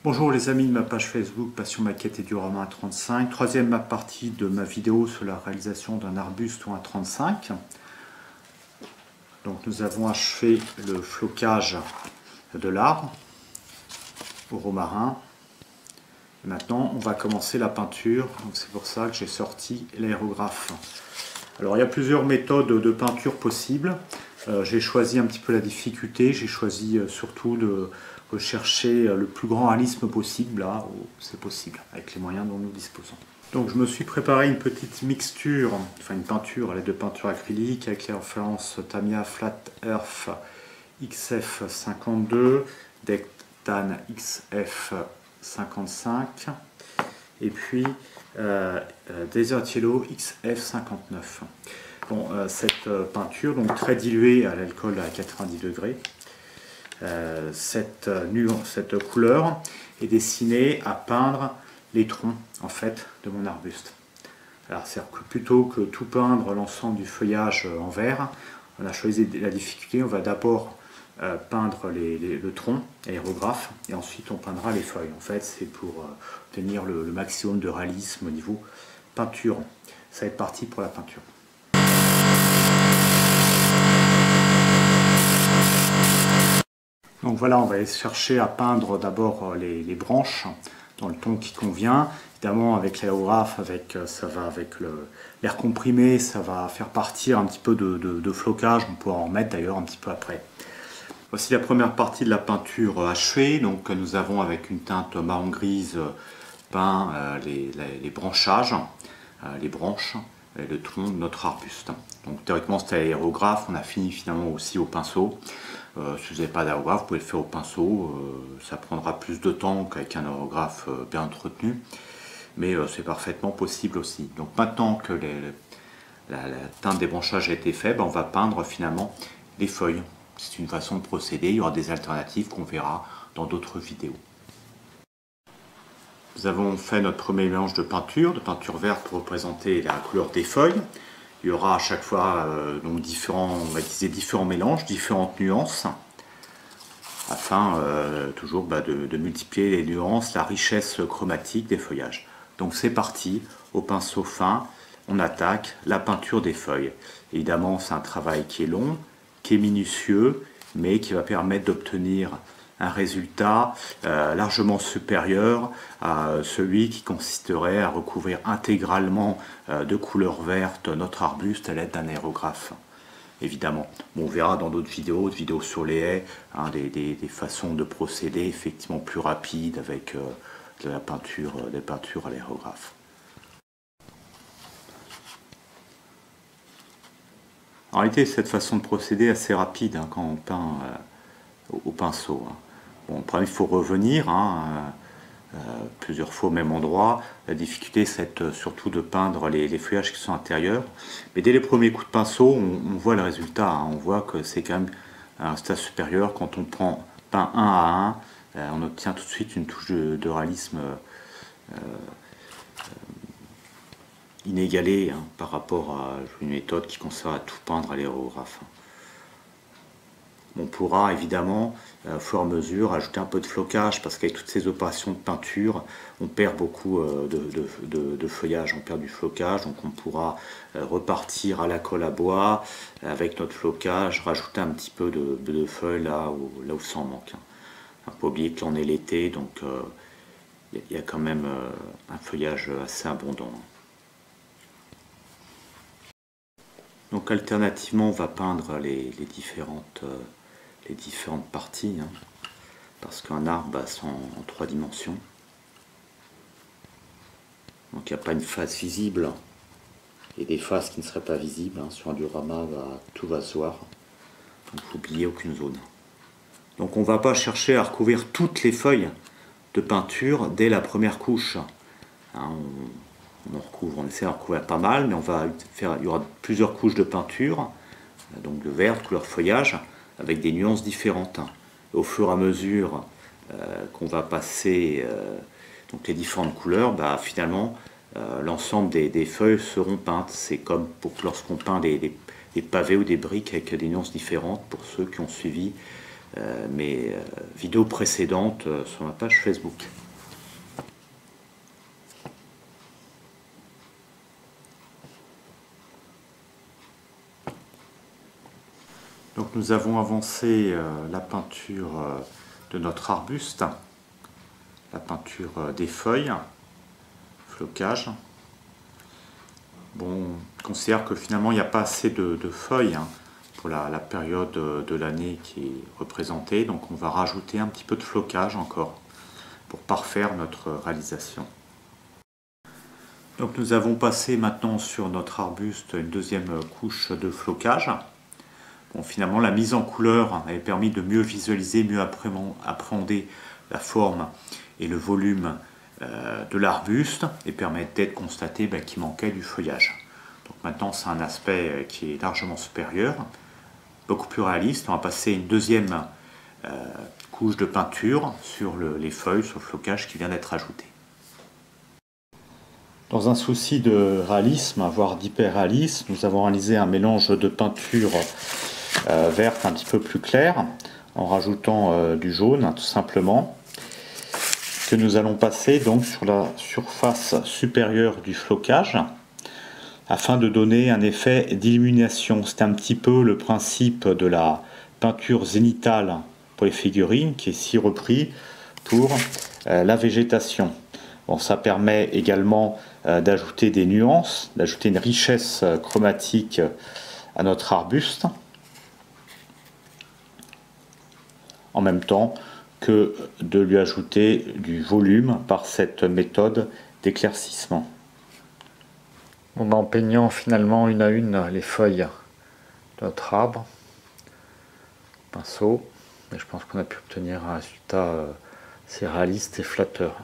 Bonjour les amis de ma page Facebook Passion Maquette et Diorama 35. Troisième partie de ma vidéo sur la réalisation d'un arbuste ou un 35. Donc nous avons achevé le flocage de l'arbre au romarin. Et maintenant on va commencer la peinture. C'est pour ça que j'ai sorti l'aérographe. Alors il y a plusieurs méthodes de peinture possibles. J'ai choisi un petit peu la difficulté. J'ai choisi surtout de rechercher le plus grand réalisme possible, là où c'est possible, avec les moyens dont nous disposons. Donc je me suis préparé une petite mixture, enfin une peinture à l'aide de peinture acrylique avec les références Tamiya Flat Earth XF52, Dectan XF55 et puis Desert Yellow XF59. Bon, cette peinture, donc très diluée à l'alcool à 90 degrés, cette couleur est destinée à peindre les troncs en fait de mon arbuste. Alors c'est que plutôt que tout peindre l'ensemble du feuillage en vert, on a choisi la difficulté. On va d'abord peindre le tronc aérographe et ensuite on peindra les feuilles. En fait c'est pour obtenir le maximum de réalisme au niveau peinture. Ça va être parti pour la peinture. Donc voilà, on va chercher à peindre d'abord les branches dans le ton qui convient. Évidemment, avec l'aérographe, ça va avec l'air comprimé, ça va faire partir un petit peu de flocage. On pourra en remettre d'ailleurs un petit peu après. Voici la première partie de la peinture achevée. Donc nous avons avec une teinte marron grise peint les branchages, les branches et le tronc de notre arbuste. Donc théoriquement c'était l'aérographe, on a fini finalement aussi au pinceau. Si vous n'avez pas d'aérographe, vous pouvez le faire au pinceau. Ça prendra plus de temps qu'avec un aérographe bien entretenu, mais c'est parfaitement possible aussi. Donc maintenant que la teinte des branchages a été faite, on va peindre finalement les feuilles. C'est une façon de procéder. Il y aura des alternatives qu'on verra dans d'autres vidéos. Nous avons fait notre premier mélange de peinture verte pour représenter la couleur des feuilles. Il y aura à chaque fois donc on va utiliser différents mélanges, différentes nuances, afin toujours de multiplier les nuances, la richesse chromatique des feuillages. Donc c'est parti, au pinceau fin, on attaque la peinture des feuilles. Évidemment c'est un travail qui est long, qui est minutieux, mais qui va permettre d'obtenir un résultat largement supérieur à celui qui consisterait à recouvrir intégralement de couleur verte notre arbuste à l'aide d'un aérographe. Évidemment, bon, on verra dans d'autres vidéos sur les haies, hein, des façons de procéder effectivement plus rapides avec des peintures à l'aérographe. En réalité, cette façon de procéder est assez rapide hein, quand on peint au pinceau. Hein. Bon, le problème, il faut revenir plusieurs fois au même endroit. La difficulté, c'est surtout de peindre les feuillages qui sont intérieurs. Mais dès les premiers coups de pinceau, on voit le résultat. Hein. On voit que c'est quand même un stade supérieur. Quand on peint un à un, on obtient tout de suite une touche de réalisme inégalée hein, par rapport à une méthode qui consiste à tout peindre à l'aérographe. On pourra évidemment, au fur et à mesure, ajouter un peu de flocage parce qu'avec toutes ces opérations de peinture, on perd beaucoup de feuillage, on perd du flocage, donc on pourra repartir à la colle à bois avec notre flocage, rajouter un petit peu de feuilles là où ça en manque. Il ne faut pas oublier que l'on est l'été, donc il y a quand même un feuillage assez abondant. Donc alternativement, on va peindre les différentes parties, hein, parce qu'un arbre sont en 3 dimensions. Donc il n'y a pas une face visible et des faces qui ne seraient pas visibles. Hein. Sur un diorama, tout va se voir. Donc il faut oublier aucune zone. Donc on ne va pas chercher à recouvrir toutes les feuilles de peinture dès la première couche. Hein, on essaie d'en recouvrir pas mal, mais il y aura plusieurs couches de peinture, donc de vert, de couleur feuillage, avec des nuances différentes. Au fur et à mesure qu'on va passer donc les différentes couleurs, finalement l'ensemble des feuilles seront peintes. C'est comme lorsqu'on peint des pavés ou des briques avec des nuances différentes pour ceux qui ont suivi mes vidéos précédentes sur ma page Facebook. Donc nous avons avancé la peinture de notre arbuste, la peinture des feuilles, flocage. Bon, on considère que finalement il n'y a pas assez de feuilles pour la période de l'année qui est représentée, donc on va rajouter un petit peu de flocage encore pour parfaire notre réalisation. Donc nous avons passé maintenant sur notre arbuste une deuxième couche de flocage. Bon, finalement la mise en couleur avait permis de mieux visualiser, mieux appréhender la forme et le volume de l'arbuste et permettait de constater qu'il manquait du feuillage. Donc maintenant c'est un aspect qui est largement supérieur, beaucoup plus réaliste. On va passer une deuxième couche de peinture sur les feuilles, sur le flocage qui vient d'être ajouté. Dans un souci de réalisme, voire d'hyper-réalisme, nous avons réalisé un mélange de peinture verte un petit peu plus claire, en rajoutant du jaune tout simplement, que nous allons passer donc sur la surface supérieure du flocage, afin de donner un effet d'illumination. C'est un petit peu le principe de la peinture zénithale pour les figurines, qui est ici repris pour la végétation. Bon, ça permet également d'ajouter des nuances, d'ajouter une richesse chromatique à notre arbuste, en même temps que de lui ajouter du volume par cette méthode d'éclaircissement. En peignant finalement une à une les feuilles de notre arbre, pinceau, et je pense qu'on a pu obtenir un résultat assez réaliste et flatteur.